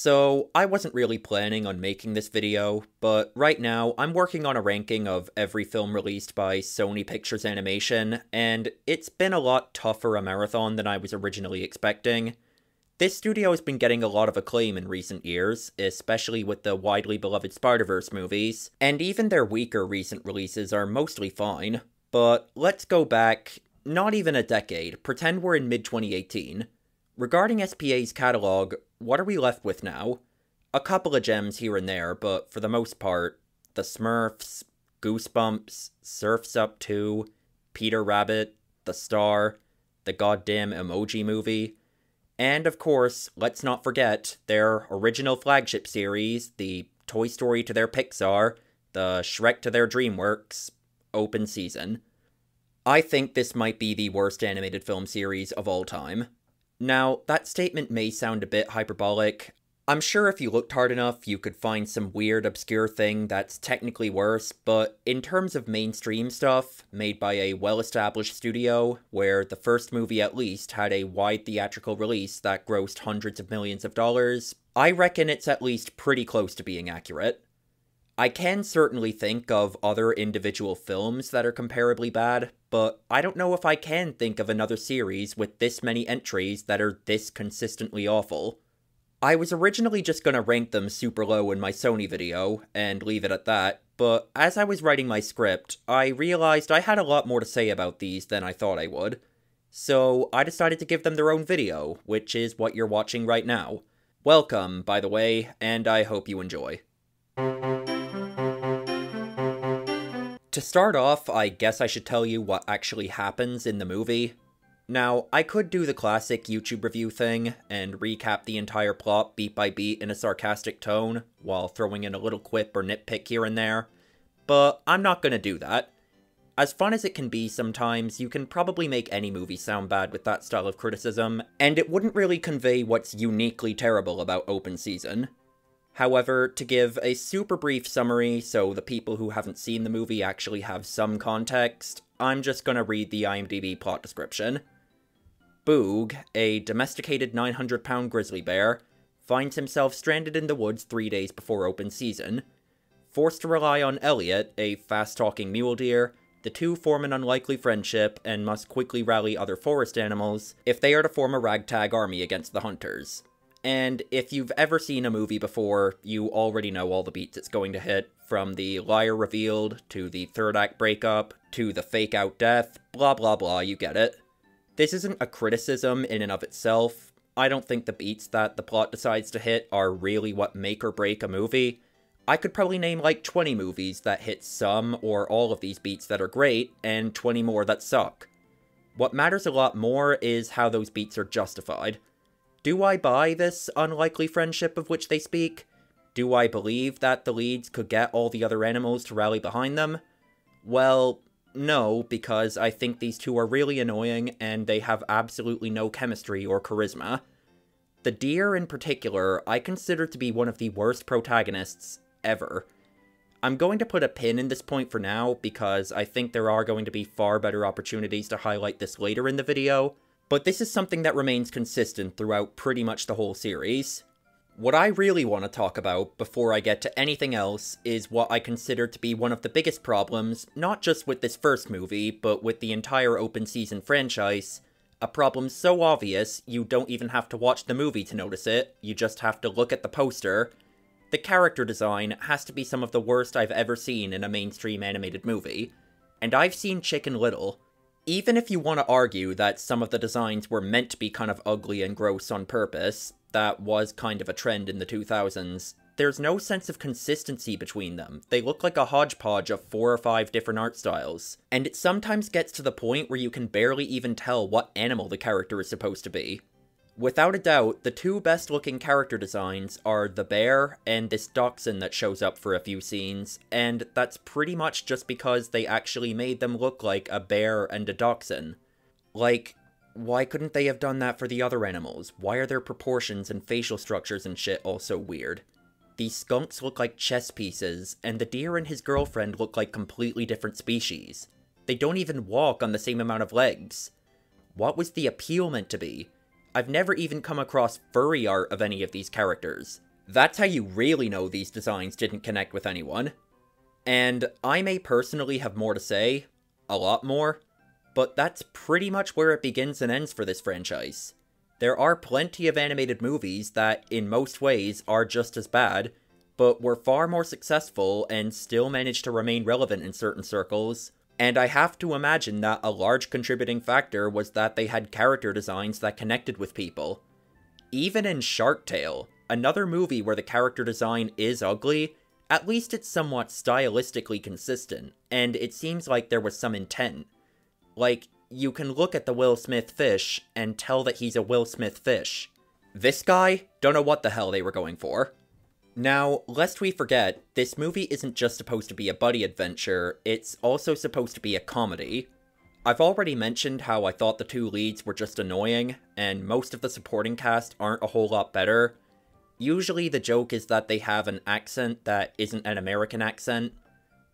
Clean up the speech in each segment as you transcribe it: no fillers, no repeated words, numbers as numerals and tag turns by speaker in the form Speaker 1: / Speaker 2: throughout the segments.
Speaker 1: So, I wasn't really planning on making this video, but right now I'm working on a ranking of every film released by Sony Pictures Animation, and it's been a lot tougher a marathon than I was originally expecting. This studio has been getting a lot of acclaim in recent years, especially with the widely beloved Spider-Verse movies, and even their weaker recent releases are mostly fine. But let's go back, not even a decade, pretend we're in mid-2018. Regarding SPA's catalog, what are we left with now? A couple of gems here and there, but for the most part, The Smurfs, Goosebumps, Surf's Up 2, Peter Rabbit, The Star, the goddamn Emoji Movie, and of course, let's not forget their original flagship series, the Toy Story to their Pixar, the Shrek to their DreamWorks, Open Season. I think this might be the worst animated film series of all time. Now, that statement may sound a bit hyperbolic. I'm sure if you looked hard enough, you could find some weird, obscure thing that's technically worse, but in terms of mainstream stuff, made by a well-established studio, where the first movie at least had a wide theatrical release that grossed hundreds of millions of dollars, I reckon it's at least pretty close to being accurate. I can certainly think of other individual films that are comparably bad, but I don't know if I can think of another series with this many entries that are this consistently awful. I was originally just gonna rank them super low in my Sony video, and leave it at that, but as I was writing my script, I realized I had a lot more to say about these than I thought I would. So I decided to give them their own video, which is what you're watching right now. Welcome, by the way, and I hope you enjoy. To start off, I guess I should tell you what actually happens in the movie. Now, I could do the classic YouTube review thing, and recap the entire plot beat by beat in a sarcastic tone, while throwing in a little quip or nitpick here and there, but I'm not gonna do that. As fun as it can be sometimes, you can probably make any movie sound bad with that style of criticism, and it wouldn't really convey what's uniquely terrible about Open Season. However, to give a super brief summary so the people who haven't seen the movie actually have some context, I'm just gonna read the IMDb plot description. Boog, a domesticated 900-pound grizzly bear, finds himself stranded in the woods 3 days before Open Season. Forced to rely on Elliot, a fast-talking mule deer, the two form an unlikely friendship and must quickly rally other forest animals if they are to form a ragtag army against the hunters. And if you've ever seen a movie before, you already know all the beats it's going to hit, from the liar revealed, to the third act breakup, to the fake out death, blah blah blah, you get it. This isn't a criticism in and of itself. I don't think the beats that the plot decides to hit are really what make or break a movie. I could probably name like 20 movies that hit some or all of these beats that are great, and 20 more that suck. What matters a lot more is how those beats are justified. Do I buy this unlikely friendship of which they speak? Do I believe that the leads could get all the other animals to rally behind them? Well, no, because I think these two are really annoying and they have absolutely no chemistry or charisma. The deer in particular, I consider to be one of the worst protagonists ever. I'm going to put a pin in this point for now because I think there are going to be far better opportunities to highlight this later in the video, but this is something that remains consistent throughout pretty much the whole series. What I really want to talk about, before I get to anything else, is what I consider to be one of the biggest problems, not just with this first movie, but with the entire Open Season franchise. A problem so obvious, you don't even have to watch the movie to notice it, you just have to look at the poster. The character design has to be some of the worst I've ever seen in a mainstream animated movie. And I've seen Chicken Little. Even if you want to argue that some of the designs were meant to be kind of ugly and gross on purpose, that was kind of a trend in the 2000s, there's no sense of consistency between them. They look like a hodgepodge of 4 or 5 different art styles. And it sometimes gets to the point where you can barely even tell what animal the character is supposed to be. Without a doubt, the two best looking character designs are the bear and this dachshund that shows up for a few scenes, and that's pretty much just because they actually made them look like a bear and a dachshund. Like, why couldn't they have done that for the other animals? Why are their proportions and facial structures and shit all so weird? These skunks look like chess pieces, and the deer and his girlfriend look like completely different species. They don't even walk on the same amount of legs. What was the appeal meant to be? I've never even come across furry art of any of these characters. That's how you really know these designs didn't connect with anyone. And I may personally have more to say, a lot more, but that's pretty much where it begins and ends for this franchise. There are plenty of animated movies that, in most ways, are just as bad, but were far more successful and still managed to remain relevant in certain circles, and I have to imagine that a large contributing factor was that they had character designs that connected with people. Even in Shark Tale, another movie where the character design is ugly, at least it's somewhat stylistically consistent, and it seems like there was some intent. Like, you can look at the Will Smith fish and tell that he's a Will Smith fish. This guy, don't know what the hell they were going for. Now, lest we forget, this movie isn't just supposed to be a buddy adventure, it's also supposed to be a comedy. I've already mentioned how I thought the two leads were just annoying, and most of the supporting cast aren't a whole lot better. Usually the joke is that they have an accent that isn't an American accent.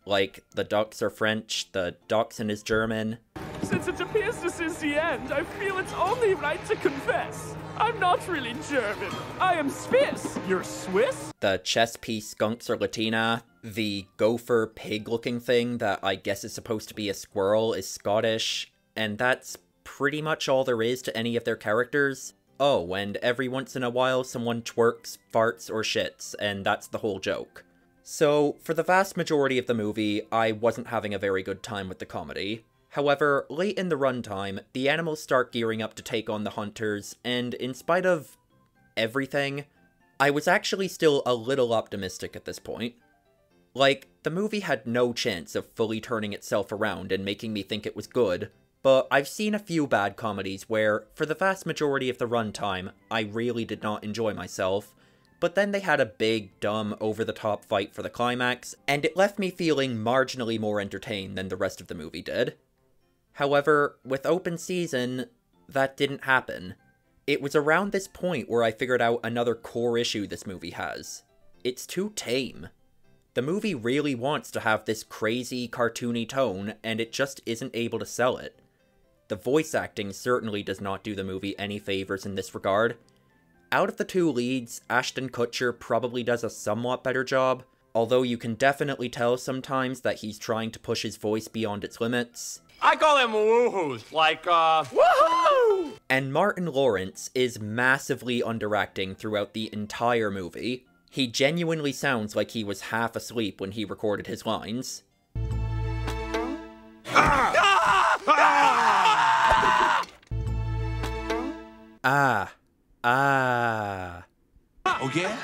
Speaker 1: Like, the ducks are French, the dachshund is German.
Speaker 2: Since it appears this is the end, I feel it's only right to confess. I'm not really German. I am Swiss. You're Swiss?
Speaker 1: The chess piece skunks are Latina. The gopher pig-looking thing that I guess is supposed to be a squirrel is Scottish. And that's pretty much all there is to any of their characters. Oh, and every once in a while someone twerks, farts, or shits, and that's the whole joke. So, for the vast majority of the movie, I wasn't having a very good time with the comedy. However, late in the runtime, the animals start gearing up to take on the hunters, and in spite of everything, I was actually still a little optimistic at this point. Like, the movie had no chance of fully turning itself around and making me think it was good, but I've seen a few bad comedies where, for the vast majority of the runtime, I really did not enjoy myself, but then they had a big, dumb, over-the-top fight for the climax, and it left me feeling marginally more entertained than the rest of the movie did. However, with Open Season, that didn't happen. It was around this point where I figured out another core issue this movie has. It's too tame. The movie really wants to have this crazy, cartoony tone, and it just isn't able to sell it. The voice acting certainly does not do the movie any favors in this regard. Out of the two leads, Ashton Kutcher probably does a somewhat better job, although you can definitely tell sometimes that he's trying to push his voice beyond its limits.
Speaker 3: I call them woohoos, like, woohoo!
Speaker 1: And Martin Lawrence is massively underacting throughout the entire movie. He genuinely sounds like he was half asleep when he recorded his lines.
Speaker 3: Oh yeah?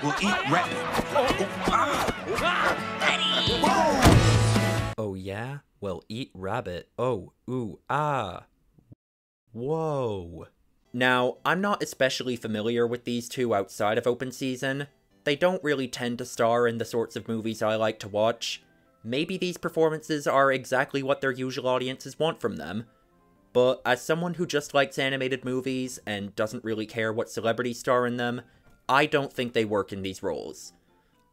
Speaker 3: We'll eat rabbit.
Speaker 1: Oh yeah? We'll eat rabbit. Oh, ooh, ah. Whoa. Now, I'm not especially familiar with these two outside of Open Season. They don't really tend to star in the sorts of movies I like to watch. Maybe these performances are exactly what their usual audiences want from them. But as someone who just likes animated movies and doesn't really care what celebrities star in them, I don't think they work in these roles.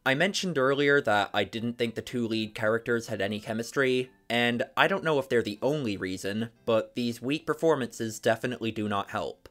Speaker 1: I mentioned earlier that I didn't think the two lead characters had any chemistry, and I don't know if they're the only reason, but these weak performances definitely do not help.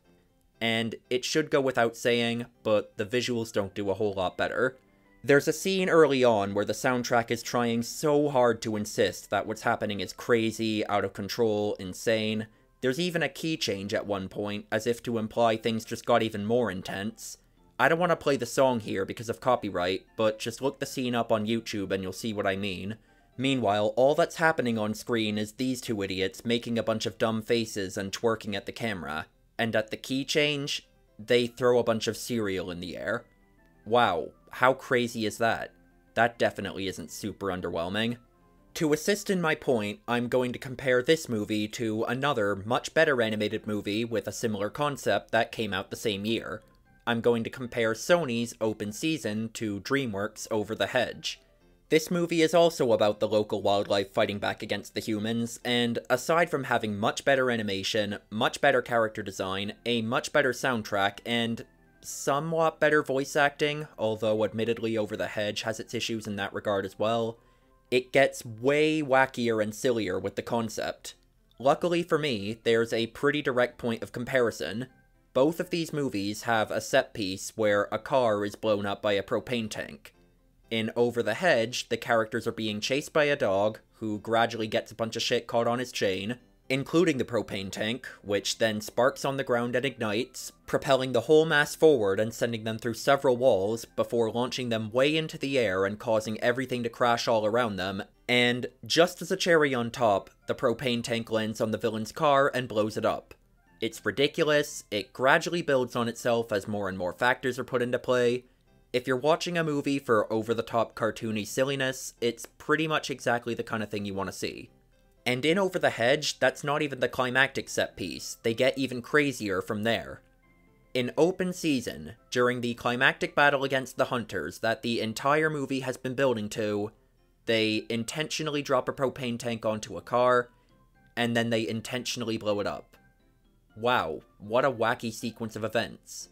Speaker 1: And it should go without saying, but the visuals don't do a whole lot better. There's a scene early on where the soundtrack is trying so hard to insist that what's happening is crazy, out of control, insane. There's even a key change at one point, as if to imply things just got even more intense. I don't want to play the song here because of copyright, but just look the scene up on YouTube and you'll see what I mean. Meanwhile, all that's happening on screen is these two idiots making a bunch of dumb faces and twerking at the camera. And at the key change, they throw a bunch of cereal in the air. Wow, how crazy is that? That definitely isn't super underwhelming. To assist in my point, I'm going to compare this movie to another, much better animated movie with a similar concept that came out the same year. I'm going to compare Sony's Open Season to DreamWorks' Over the Hedge. This movie is also about the local wildlife fighting back against the humans, and aside from having much better animation, much better character design, a much better soundtrack, and somewhat better voice acting, although admittedly Over the Hedge has its issues in that regard as well, it gets way wackier and sillier with the concept. Luckily for me, there's a pretty direct point of comparison. both of these movies have a set piece where a car is blown up by a propane tank. In Over the Hedge, the characters are being chased by a dog, who gradually gets a bunch of shit caught on his chain, including the propane tank, which then sparks on the ground and ignites, propelling the whole mass forward and sending them through several walls, before launching them way into the air and causing everything to crash all around them, and, just as a cherry on top, the propane tank lands on the villain's car and blows it up. It's ridiculous, it gradually builds on itself as more and more factors are put into play. If you're watching a movie for over-the-top cartoony silliness, it's pretty much exactly the kind of thing you want to see. And in Over the Hedge, that's not even the climactic set piece, they get even crazier from there. In Open Season, during the climactic battle against the Hunters that the entire movie has been building to, they intentionally drop a propane tank onto a car, and then they intentionally blow it up. Wow, what a wacky sequence of events.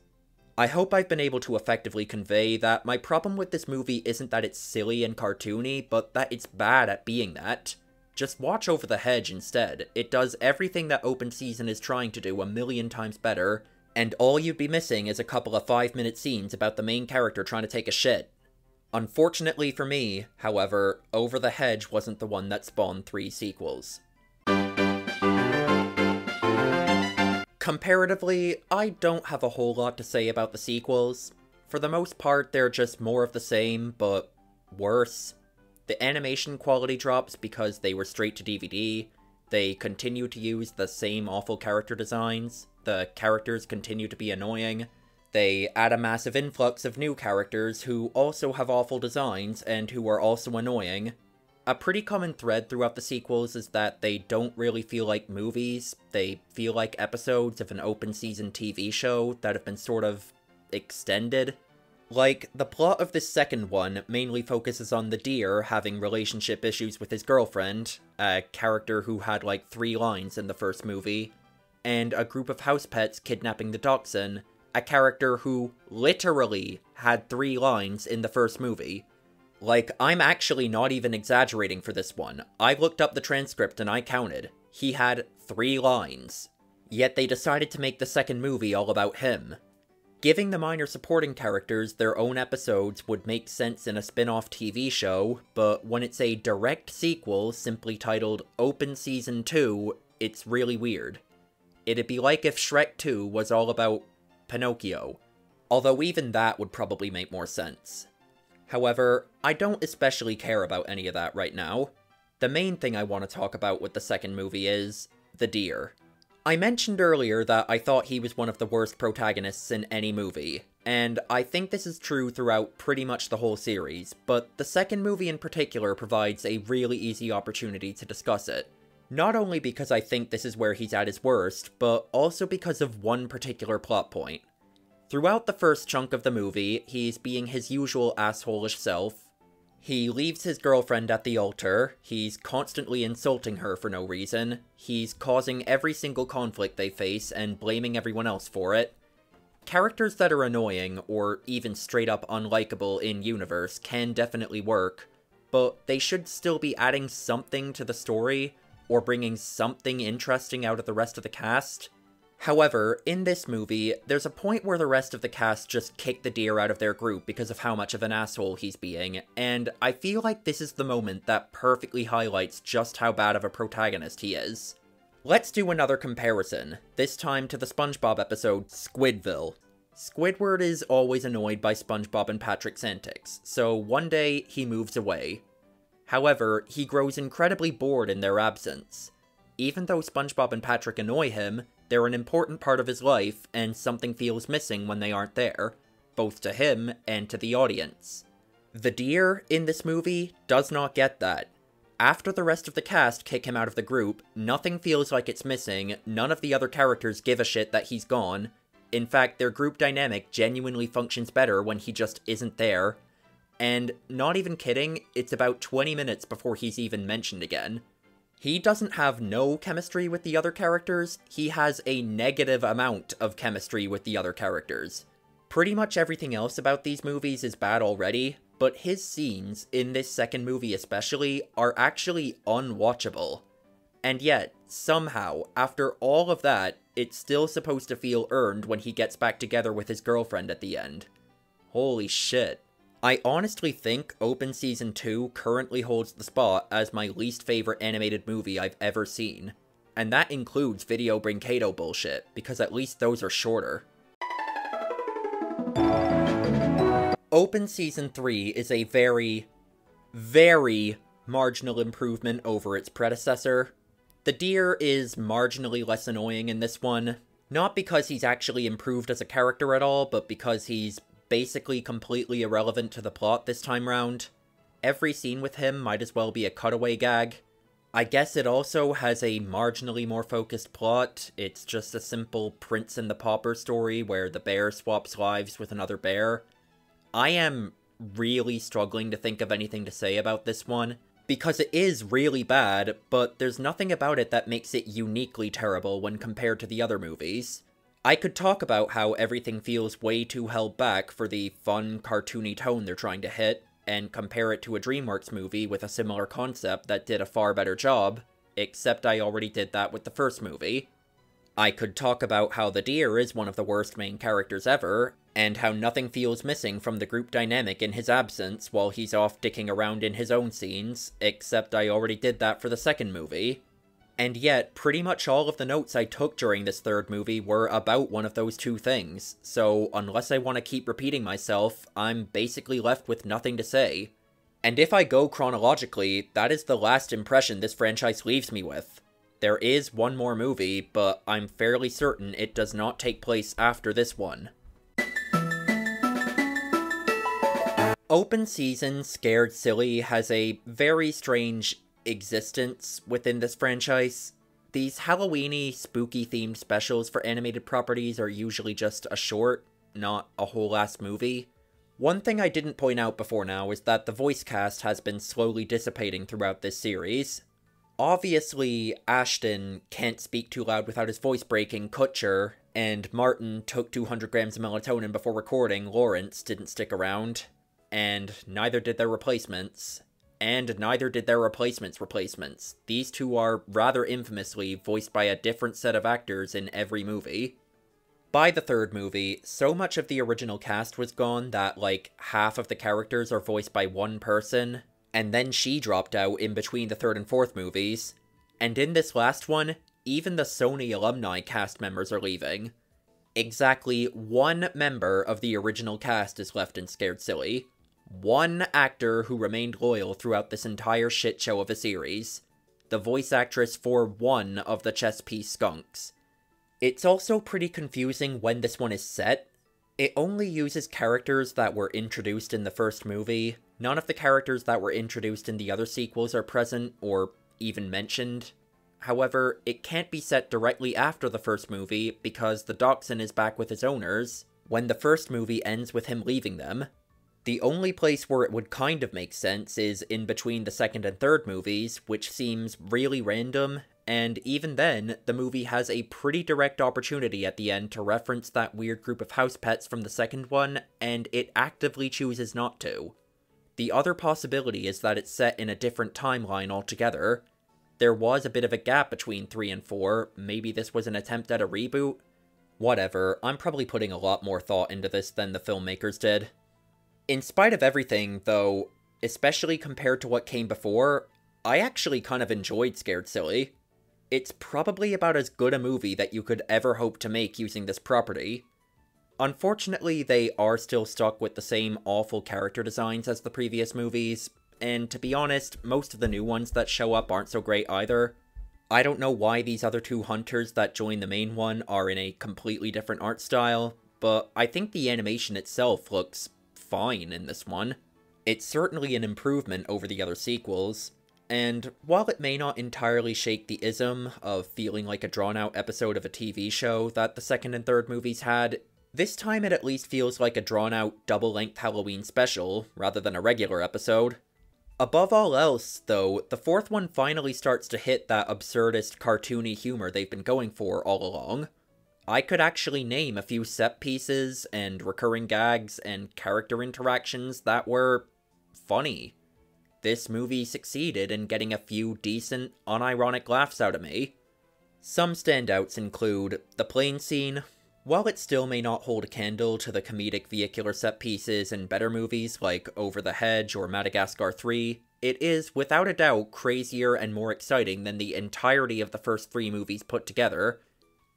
Speaker 1: I hope I've been able to effectively convey that my problem with this movie isn't that it's silly and cartoony, but that it's bad at being that. Just watch Over the Hedge instead. It does everything that Open Season is trying to do 1,000,000 times better, and all you'd be missing is a couple of 5-minute scenes about the main character trying to take a shit. Unfortunately for me, however, Over the Hedge wasn't the one that spawned 3 sequels. Comparatively, I don't have a whole lot to say about the sequels. For the most part, they're just more of the same, but worse. The animation quality drops because they were straight to DVD, they continue to use the same awful character designs, the characters continue to be annoying, they add a massive influx of new characters who also have awful designs and who are also annoying. A pretty common thread throughout the sequels is that they don't really feel like movies, they feel like episodes of an open season TV show that have been sort of extended. Like, the plot of this second one mainly focuses on the deer having relationship issues with his girlfriend, a character who had like 3 lines in the first movie, and a group of house pets kidnapping the dachshund, a character who literally had 3 lines in the first movie. Like, I'm actually not even exaggerating for this one. I looked up the transcript and I counted. He had 3 lines. Yet they decided to make the second movie all about him. Giving the minor supporting characters their own episodes would make sense in a spin-off TV show, but when it's a direct sequel simply titled Open Season 2, it's really weird. It'd be like if Shrek 2 was all about Pinocchio, although even that would probably make more sense. However, I don't especially care about any of that right now. The main thing I want to talk about with the second movie is the deer. I mentioned earlier that I thought he was one of the worst protagonists in any movie, and I think this is true throughout pretty much the whole series, but the second movie in particular provides a really easy opportunity to discuss it. Not only because I think this is where he's at his worst, but also because of one particular plot point. Throughout the first chunk of the movie, he's being his usual asshole-ish self. He leaves his girlfriend at the altar, he's constantly insulting her for no reason, he's causing every single conflict they face and blaming everyone else for it. Characters that are annoying, or even straight up unlikable in-universe can definitely work, but they should still be adding something to the story, or bringing something interesting out of the rest of the cast. However, in this movie, there's a point where the rest of the cast just kick the deer out of their group because of how much of an asshole he's being, and I feel like this is the moment that perfectly highlights just how bad of a protagonist he is. Let's do another comparison, this time to the SpongeBob episode Squidville. Squidward is always annoyed by SpongeBob and Patrick's antics, so one day he moves away. However, he grows incredibly bored in their absence. Even though SpongeBob and Patrick annoy him, they're an important part of his life, and something feels missing when they aren't there, both to him and to the audience. The deer in this movie does not get that. After the rest of the cast kick him out of the group, nothing feels like it's missing, none of the other characters give a shit that he's gone. In fact, their group dynamic genuinely functions better when he just isn't there. And, not even kidding, it's about 20 minutes before he's even mentioned again. He doesn't have no chemistry with the other characters, he has a negative amount of chemistry with the other characters. Pretty much everything else about these movies is bad already, but his scenes, in this second movie especially, are actually unwatchable. And yet, somehow, after all of that, it's still supposed to feel earned when he gets back together with his girlfriend at the end. Holy shit. I honestly think Open Season 2 currently holds the spot as my least favorite animated movie I've ever seen. And that includes Video Brinkado bullshit, because at least those are shorter. Open Season 3 is a very, very marginal improvement over its predecessor. The deer is marginally less annoying in this one, not because he's actually improved as a character at all, but because he's basically completely irrelevant to the plot this time round. Every scene with him might as well be a cutaway gag. I guess it also has a marginally more focused plot. It's just a simple Prince and the Pauper story where the bear swaps lives with another bear. I am really struggling to think of anything to say about this one, because it is really bad, but there's nothing about it that makes it uniquely terrible when compared to the other movies. I could talk about how everything feels way too held back for the fun, cartoony tone they're trying to hit, and compare it to a DreamWorks movie with a similar concept that did a far better job, except I already did that with the first movie. I could talk about how the deer is one of the worst main characters ever, and how nothing feels missing from the group dynamic in his absence while he's off dicking around in his own scenes, except I already did that for the second movie. And yet, pretty much all of the notes I took during this third movie were about one of those two things, so unless I want to keep repeating myself, I'm basically left with nothing to say. And if I go chronologically, that is the last impression this franchise leaves me with. There is one more movie, but I'm fairly certain it does not take place after this one. Open Season Scared Silly has a very strange existence within this franchise. These Halloween-y, spooky-themed specials for animated properties are usually just a short, not a whole-ass movie. One thing I didn't point out before now is that the voice cast has been slowly dissipating throughout this series. Obviously, Ashton can't speak too loud without his voice breaking Kutcher, and Martin took 200 grams of melatonin before recording Lawrence didn't stick around, and neither did their replacements. And neither did their replacements. These two are rather infamously voiced by a different set of actors in every movie. By the third movie, so much of the original cast was gone that, like, half of the characters are voiced by one person, and then she dropped out in between the third and fourth movies. And in this last one, even the Sony alumni cast members are leaving. Exactly one member of the original cast is left in Scared Silly. One actor who remained loyal throughout this entire shit show of a series. The voice actress for one of the chess piece skunks. It's also pretty confusing when this one is set. It only uses characters that were introduced in the first movie. None of the characters that were introduced in the other sequels are present, or even mentioned. However, it can't be set directly after the first movie because the dachshund is back with his owners, when the first movie ends with him leaving them. The only place where it would kind of make sense is in between the second and third movies, which seems really random, and even then, the movie has a pretty direct opportunity at the end to reference that weird group of house pets from the second one, and it actively chooses not to. The other possibility is that it's set in a different timeline altogether. There was a bit of a gap between 3 and 4, maybe this was an attempt at a reboot? Whatever, I'm probably putting a lot more thought into this than the filmmakers did. In spite of everything, though, especially compared to what came before, I actually kind of enjoyed Scared Silly. It's probably about as good a movie that you could ever hope to make using this property. Unfortunately, they are still stuck with the same awful character designs as the previous movies, and to be honest, most of the new ones that show up aren't so great either. I don't know why these other two hunters that join the main one are in a completely different art style, but I think the animation itself looks fine in this one. It's certainly an improvement over the other sequels, and while it may not entirely shake the ism of feeling like a drawn-out episode of a TV show that the second and third movies had, this time it at least feels like a drawn-out double-length Halloween special, rather than a regular episode. Above all else, though, the fourth one finally starts to hit that absurdist, cartoony humor they've been going for all along. I could actually name a few set pieces and recurring gags and character interactions that were funny. this movie succeeded in getting a few decent, unironic laughs out of me. Some standouts include the plane scene. While it still may not hold a candle to the comedic vehicular set pieces in better movies like Over the Hedge or Madagascar 3, it is, without a doubt, crazier and more exciting than the entirety of the first 3 movies put together.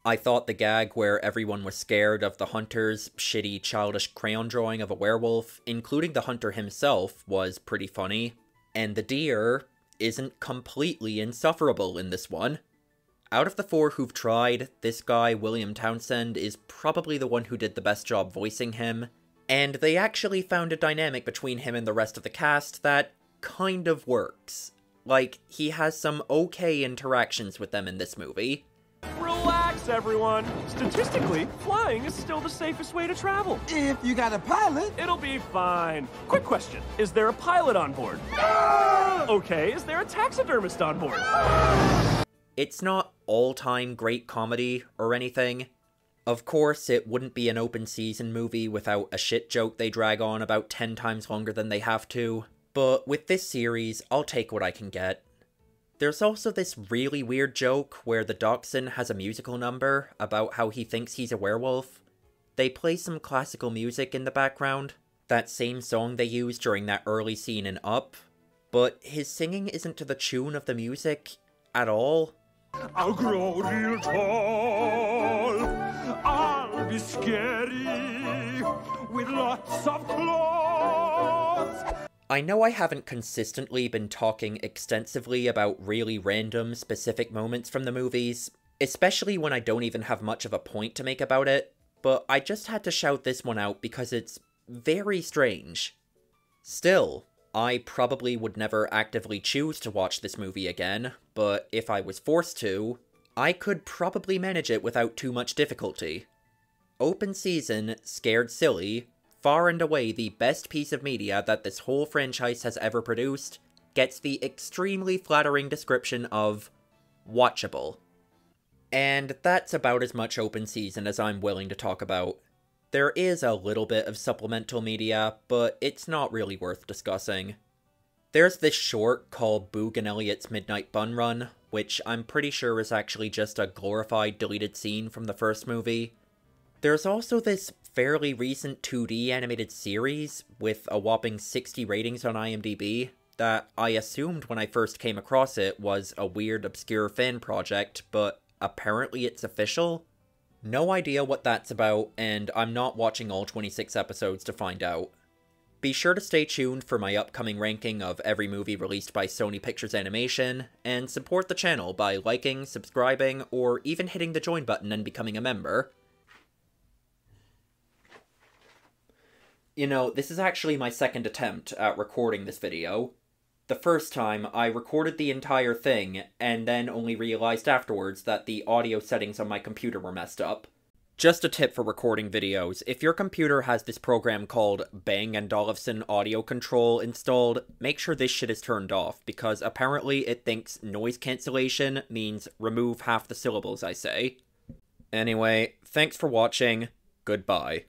Speaker 1: I thought the gag where everyone was scared of the hunter's shitty childish crayon drawing of a werewolf, including the hunter himself, was pretty funny. And the deer isn't completely insufferable in this one. Out of the 4 who've tried, this guy, William Townsend, is probably the one who did the best job voicing him, and they actually found a dynamic between him and the rest of the cast that kind of works. Like, he has some okay interactions with them in this movie.
Speaker 2: Relax, everyone. Statistically, flying is still the safest way to travel.
Speaker 4: If you got a pilot.
Speaker 2: It'll be fine. Quick question. Is there a pilot on board? Okay, is there a taxidermist on board?
Speaker 1: It's not all-time great comedy or anything. Of course, it wouldn't be an open season movie without a shit joke they drag on about 10 times longer than they have to, but with this series, I'll take what I can get. There's also this really weird joke where the dachshund has a musical number about how he thinks he's a werewolf. They play some classical music in the background, that same song they used during that early scene in Up, but his singing isn't to the tune of the music at all.
Speaker 3: I'll grow real tall. I'll be scary with lots of claws.
Speaker 1: I know I haven't consistently been talking extensively about really random, specific moments from the movies, especially when I don't even have much of a point to make about it, but I just had to shout this one out because it's very strange. Still, I probably would never actively choose to watch this movie again, but if I was forced to, I could probably manage it without too much difficulty. Open season, Scared Silly, far and away the best piece of media that this whole franchise has ever produced, gets the extremely flattering description of watchable. And that's about as much open season as I'm willing to talk about. There is a little bit of supplemental media, but it's not really worth discussing. There's this short called Boog and Elliot's Midnight Bun Run, which I'm pretty sure is actually just a glorified deleted scene from the first movie. There's also this fairly recent 2D animated series with a whopping 60 ratings on IMDb that I assumed when I first came across it was a weird obscure fan project, but apparently it's official. No idea what that's about, and I'm not watching all 26 episodes to find out. Be sure to stay tuned for my upcoming ranking of every movie released by Sony Pictures Animation, and support the channel by liking, subscribing, or even hitting the join button and becoming a member. You know, this is actually my second attempt at recording this video. The first time, I recorded the entire thing, and then only realized afterwards that the audio settings on my computer were messed up. Just a tip for recording videos, if your computer has this program called Bang & Olufsen Audio Control installed, make sure this shit is turned off, because apparently it thinks noise cancellation means remove half the syllables I say. Anyway, thanks for watching, goodbye.